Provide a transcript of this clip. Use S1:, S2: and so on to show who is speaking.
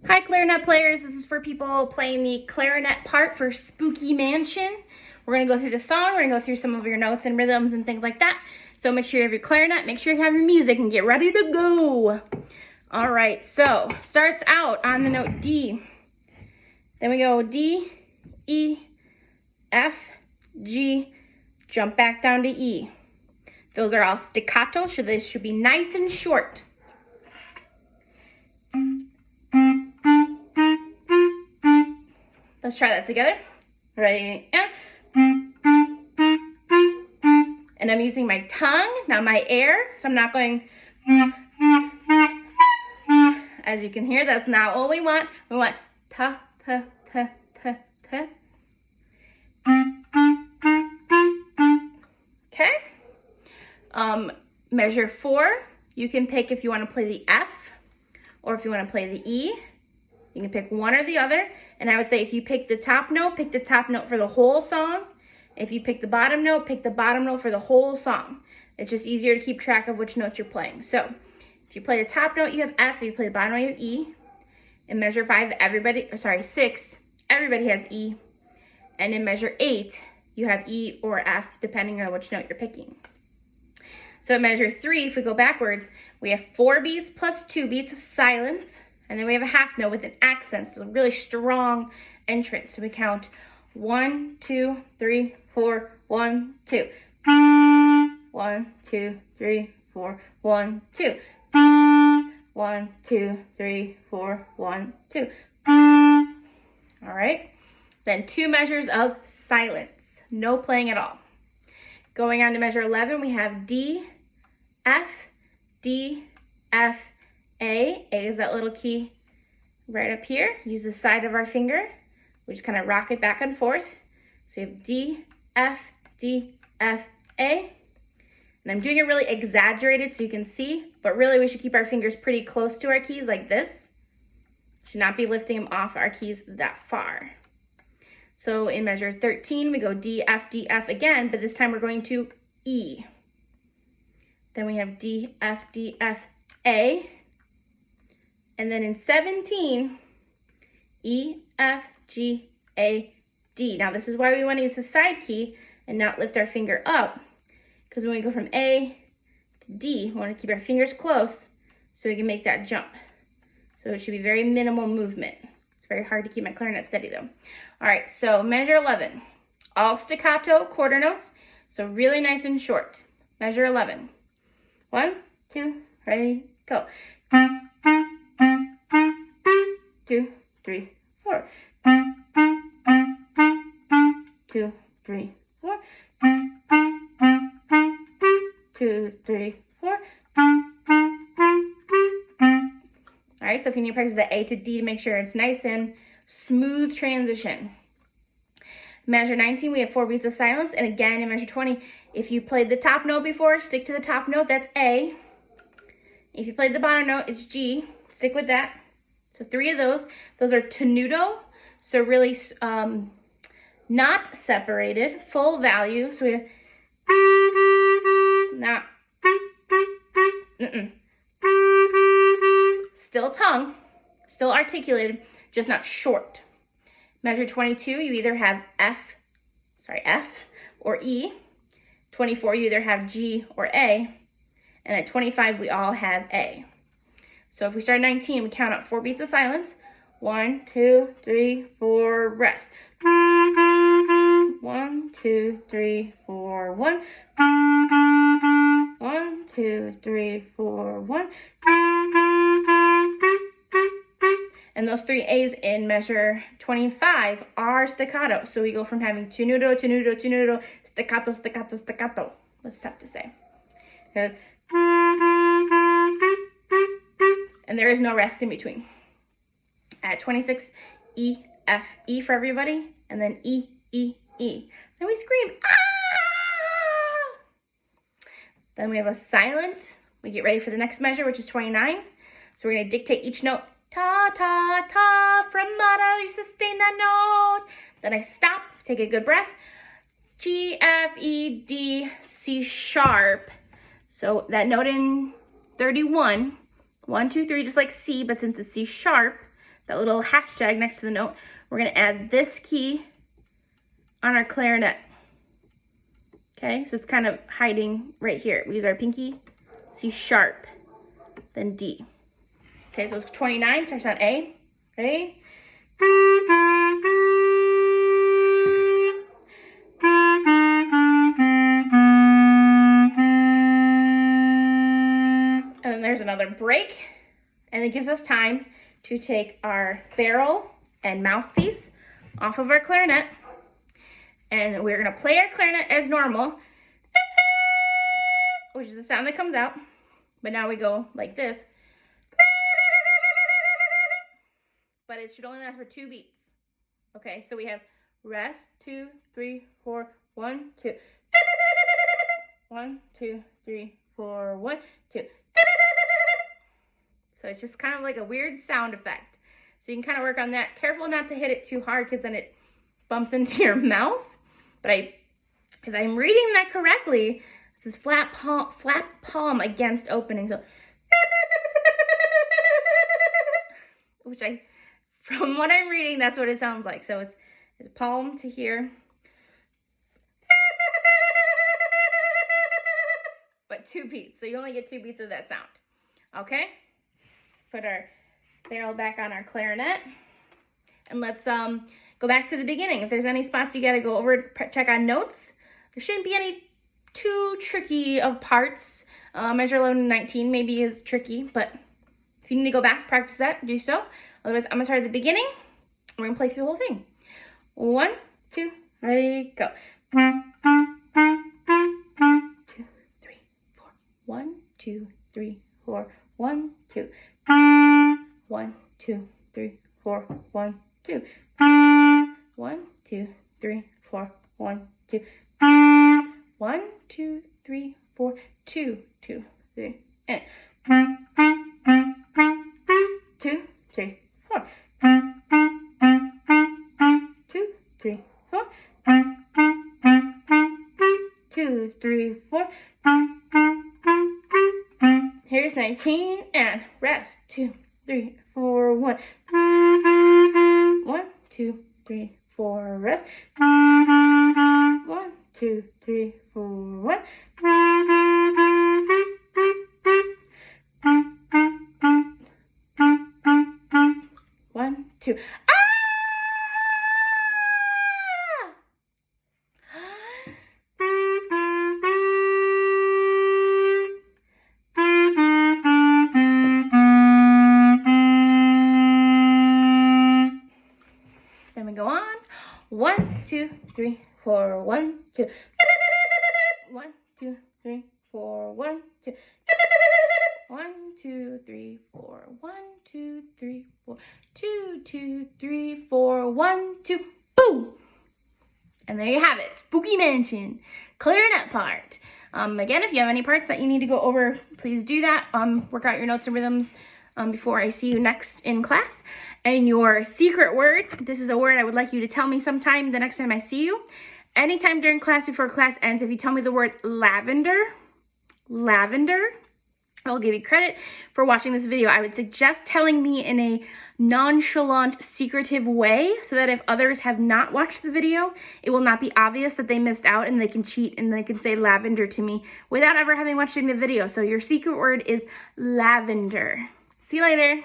S1: Hi clarinet players, this is for people playing the clarinet part for Spooky Mansion. We're going to go through the song, we're going to go through some of your notes and rhythms and things like that. So make sure you have your clarinet, make sure you have your music, and get ready to go. All right, so starts out on the note D. Then we go D, E, F, G, jump back down to E. Those are all staccato, so they should be nice and short. Let's try that together. Ready? And I'm using my tongue, not my air, so I'm not going. As you can hear, that's not what we want. We want ta, ta, ta, ta, ta. Okay. Measure 4. You can pick if you want to play the F or if you want to play the E. You can pick one or the other. And I would say if you pick the top note for the whole song. If you pick the bottom note, pick the bottom note for the whole song. It's just easier to keep track of which notes you're playing. So if you play the top note, you have F. If you play the bottom note, you have E. In measure 6, everybody has E. And in measure 8, you have E or F, depending on which note you're picking. So in measure 3, if we go backwards, we have 4 beats plus 2 beats of silence. And then we have a half note with an accent, so a really strong entrance. So we count 1, 2, 3, 4, 1, 2. 1, 2, 3, 4, 1, 2. 1, 2, 3, 4, 1, 2. All right. Then 2 measures of silence, no playing at all. Going on to measure 11, we have D, F, D, F, A. A is that little key right up here. Use the side of our finger. We just kind of rock it back and forth. So you have D, F, D, F, A. And I'm doing it really exaggerated so you can see, but really we should keep our fingers pretty close to our keys like this. Should not be lifting them off our keys that far. So in measure 13, we go D, F again, but this time we're going to E. Then we have D, F, A. And then in 17, E, F, G, A, D. Now this is why we want to use the side key and not lift our finger up. Because when we go from A to D, we want to keep our fingers close so we can make that jump. So it should be very minimal movement. It's very hard to keep my clarinet steady though. All right, so measure 11. All staccato quarter notes, so really nice and short. Measure 11. 1, 2, ready, go. 2, 3, 4. 2, 3, 4. 2, 3, 4. All right, so if you need to practice the A to D to make sure it's nice and smooth transition. Measure 19, we have 4 beats of silence. And again, in measure 20, if you played the top note before, stick to the top note, that's A. If you played the bottom note, it's G. Stick with that. So 3 of those. Those are tenuto, so really not separated, full value. So we have not, still tongue, still articulated, just not short. Measure 22, you either have F or E. 24, you either have G or A. And at 25, we all have A. So if we start at 19, we count up 4 beats of silence. 1, 2, 3, 4, rest. 1, 2, 3, 4, 1. 1, 2, 3, 4, 1. And those 3 A's in measure 25 are staccato. So we go from having tenuto, tenuto, tenuto, staccato, staccato, staccato. That's tough to say. And there is no rest in between. At 26, E, F, E for everybody, and then E, E, E. Then we scream, ah! Then we have a silent. We get ready for the next measure, which is 29. So we're gonna dictate each note. Ta, ta, ta, fermata, you sustain that note. Then I stop, take a good breath. G, F, E, D, C sharp. So that note in 31, 1, 2, 3, just like C, but since it's C sharp, that little hashtag next to the note, we're gonna add this key on our clarinet. Okay, so it's kind of hiding right here. We use our pinky, C sharp, then D. Okay, so it's 29, starts on A. Ready? And then there's another break, and it gives us time to take our barrel and mouthpiece off of our clarinet, and we're gonna play our clarinet as normal, which is the sound that comes out, but now we go like this, but it should only last for 2 beats. Okay, so we have rest, 2, 3, 4, 1, 2, 1, 2, 3, 4, 1, 2. So it's just kind of like a weird sound effect. So you can kind of work on that. Careful not to hit it too hard because then it bumps into your mouth. But if I'm reading that correctly, this is flat palm against opening. So, which from what I'm reading, that's what it sounds like. So it's palm to here, but 2 beats. So you only get 2 beats of that sound. Okay? Let's put our barrel back on our clarinet, and let's go back to the beginning. If there's any spots you got to go over, check on notes. There shouldn't be any too tricky of parts. Measure 11 to 19 maybe is tricky, but if you need to go back, practice that, do so. Otherwise, I'm gonna start at the beginning. We're gonna play through the whole thing. 1, 2, ready, go. 2, 3, 4. 1, 2, 3, 4. 1, 2. 1, 2, 3, 4. 1, 2. 1, 2, 3, 4. 1, 2. 1, 2, 3, 4. 2, 2, 3, and 2, 3, 4. 2, 3, 4. 2, 3, 4. Here's 19 and rest. 2, 3, 4, 1. 1, 2, 3, 4, rest. 1, 2, 3, 4, 1. 1, 2. Then we go on. 1, 2, 3, 4. 1, 2. 1, 2, 3, 4. 1, 2. 1, 2, 3, 4. 1, 2, 3, 4. 2, 2, 3, 4. 1, 2. Boom! And there you have it. Spooky Mansion clarinet part. Again, if you have any parts that you need to go over, please do that. Work out your notes and rhythms before I see you next in class. And your secret word, this is a word I would like you to tell me sometime the next time I see you. Anytime during class, before class ends, if you tell me the word lavender, I'll give you credit for watching this video. I would suggest telling me in a nonchalant, secretive way so that if others have not watched the video, it will not be obvious that they missed out and they can cheat and they can say lavender to me without ever having watched the video. So your secret word is lavender. See you later.